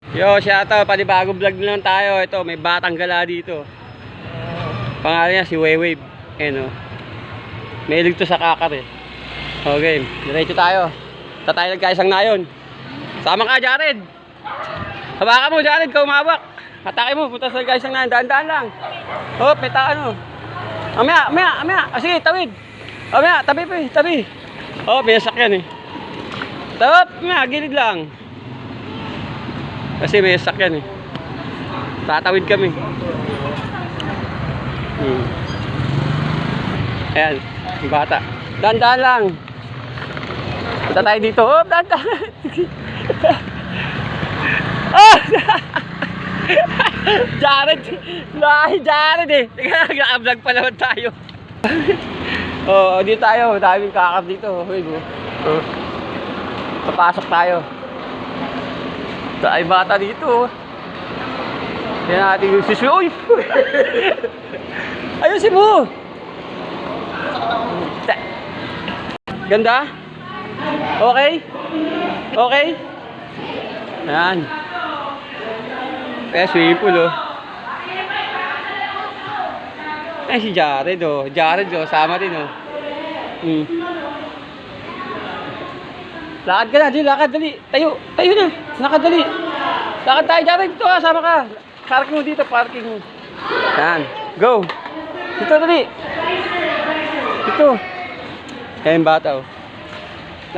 Yo, shoutout, panibagong vlog na lang tayo. Ito, may batang gala dito. Pangalan niya si Wewave. Ayan o. Mahilig to sa kakar eh. Okay, diretso tayo. Tatay nagkaisang nayon. Sama ka, Jared. Habakan mo, Jared, ka umabak. Atake mo, punta sa nagkaisang nayon. Daan-daan lang. Oh, may ano. Amaya. Sige, tawid. Amaya, tabi. Oh, may sakyan eh. Tawid, amaya, gilid lang. Kasi may sakyan eh. Tatawid kami. Ayan, yung bata. Dahan-dahan lang. Punta tayo dito. Oh, dahan-dahan. Oh! Jared eh. Naka-vlog pa naman tayo. Oh, dito tayo. Daming kakar dito. Oh. Papasok tayo. Ay bata dito. Yan natin yung sisyo. Uy! Ayusin mo! Ganda? Okay? Ayan. Kaya swimming pool oh. Ay si Jared oh. Sama din oh. Lakad ka na, lakad, dali. Tayo na. Lakad, dali. Lakad tayo, Jared. Dito sama ka. Parking mo dito, parking mo. Yan, go. Dito, dali. Dito. Kaya yung bata, oh.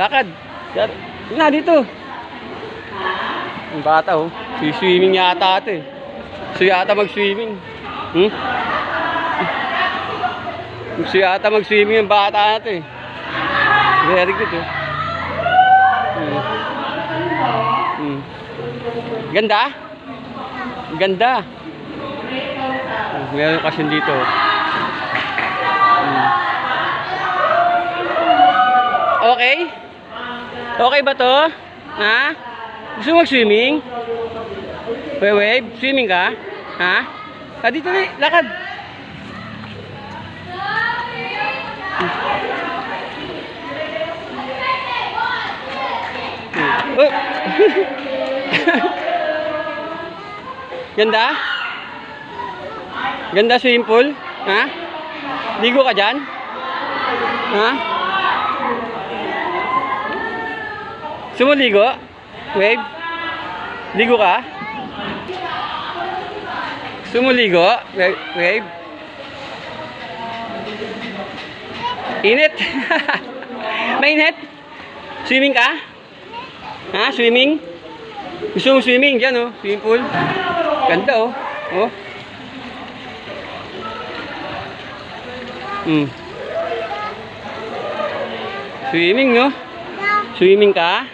Lakad. Jared, na, dito. Yung bata, oh. Swimming yata ito, eh. Gusto yata mag-swimming. Gusto yata mag-swimming yung bata natin, eh. Very good, oh. Ganda. Meron kasi dito. Okay ba to? Ha? Gusto mo mag-swimming? Wave, swimming ka? Ha? Dito na, lakad. Oh. Ganda swimming pool. Ha? Ligo ka dyan? Ha? Sumuligo? Wave? Ligo ka? Sumuligo? Wave? Init? Mainit? Swimming ka? Ha? Swimming? Gusto mong swimming? Diyan oh, swimming pool. Ganda oh. Oh. Swimming no? Swimming ka?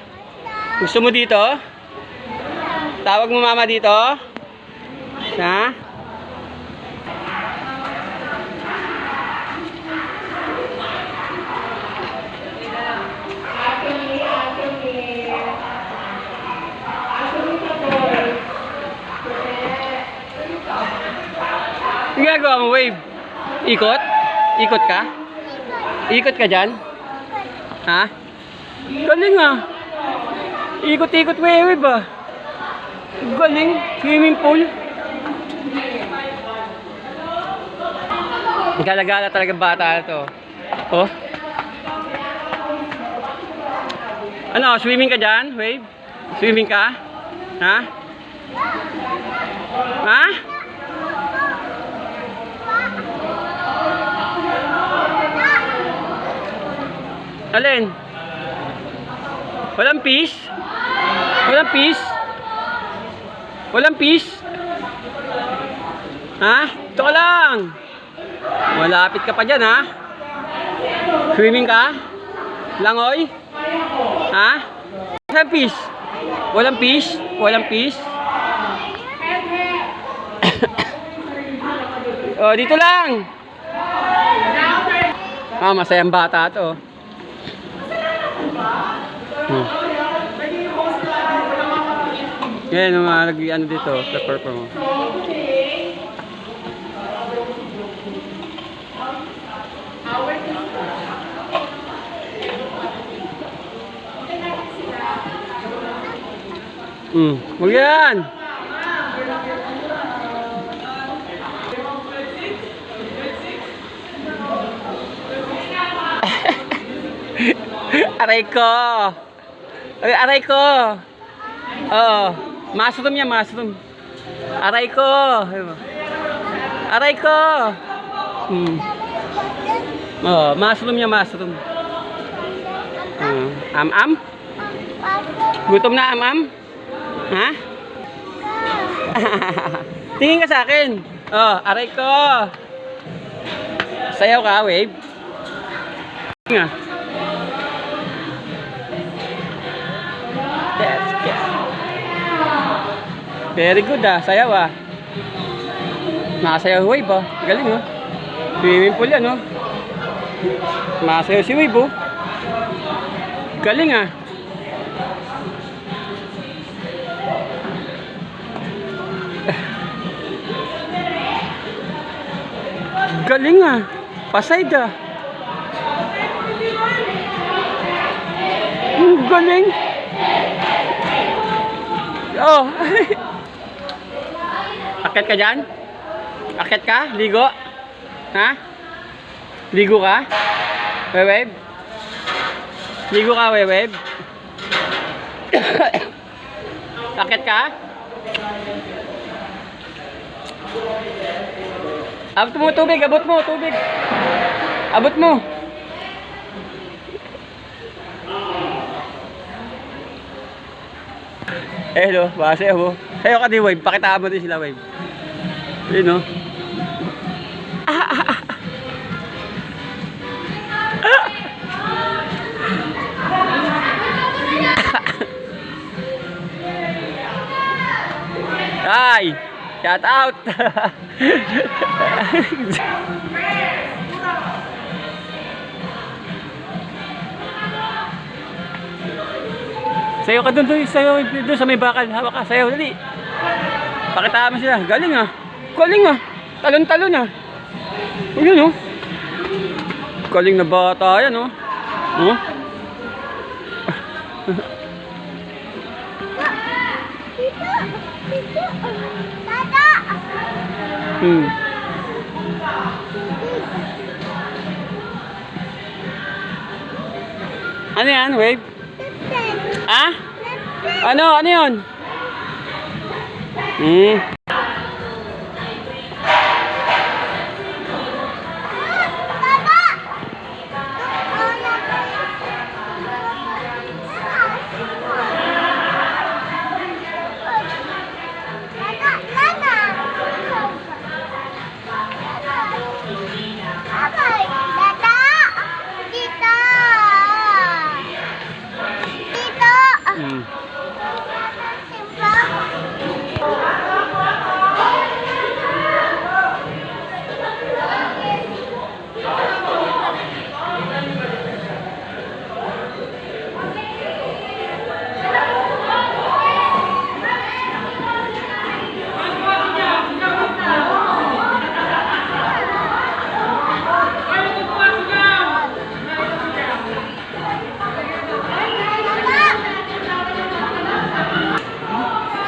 Gusto mo dito? Tawag mo mama dito? Ha? Ang ginagawa mo, Wave? Ikot? Ikot ka? Ikot ka dyan? Ha? Galing ah. Ikot-ikot, Wave ah. Galing. Swimming pool. Gala-gala talaga bata ito. Oh. Ano, swimming ka dyan, Wave? Swimming ka? Ha? Ha? Alin? Walang peace? Walang peace? Walang peace? Ha? Ito ka lang. Malapit ka pa dyan ha? Swimming ka? Langoy? Ha? Walang peace? Walang peace? Walang peace? Oh, dito lang. Ah, masayang bata to. Yan yung mga ano dito, pepper mo. Huwag yan. Aray ko. Ay, aray ko. Oo. Mushroom yan, mushroom. Aray ko. Aray ko. Oh, mushroom yan, mushroom. Am-am? Gutom na, am-am? Ha? Tingin ka sa akin. Oh, aray ko. Sayaw ka, wave. Nga. Yes, yes. Very good sayaw Nakasayaw wave Galing Swimming pool yan Nakasayaw si wave Galing Galing Pasayad Galing Oh. Akit ka dyan? Akit ka? Ligo? Ha? Ligo ka? Wave? Ligo ka, wave? Akit ka? Abot mo tubig, abot mo tubig. Abot mo. Hello, basayaw Sayo ka din, wave. Pakitaan mo din sila, wave. Yun, Ay! Shout out! Sayo ka doon, sayo doon sa may bakal. Hawak ka, sayo, dali. Pakitaan mo sila. Galing Galing Talon-talon Yun Galing na bata yan Ano yan, wave? Ano yun?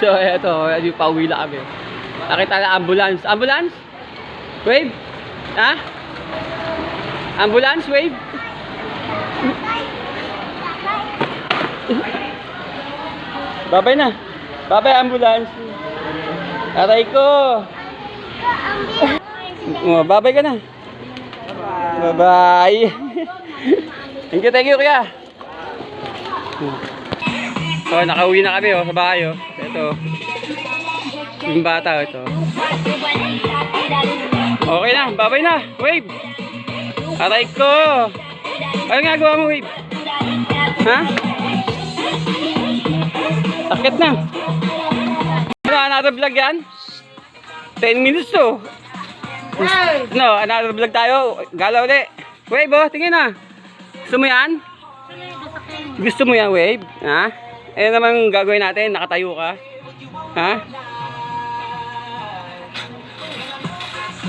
So, eto, pauwi lang kami. Nakita na ambulance. Ambulance? Wave? Ha? Ambulance, wave? Babay na. Babay, ambulance. Aray ko. Babay ka na. Bye-bye. Thank you, kuya. So, nakauwi na kami sa bahay Ito. Yung bata ito. Okay na, babay na. Wave. Aray ko. Ano nga gawa mo, wave? Ha? Akit na. Another vlog yan? 10 minutes to. No, another vlog tayo. Galaw ulit. Wave tingin na. Gusto mo yan? Gusto mo yan, wave? Ha? Ayan naman gagawin natin, nakatayo ka. Ha?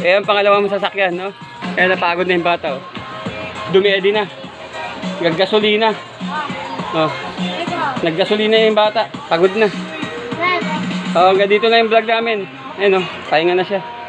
Ayan, pangalawang sasakyan, no? Ayan, napagod na yung bata, Dumedi na. Naggasolina. Naggasolina yung bata. Pagod na. Hanggang dito na yung vlog namin. Ayun, pahinga na siya.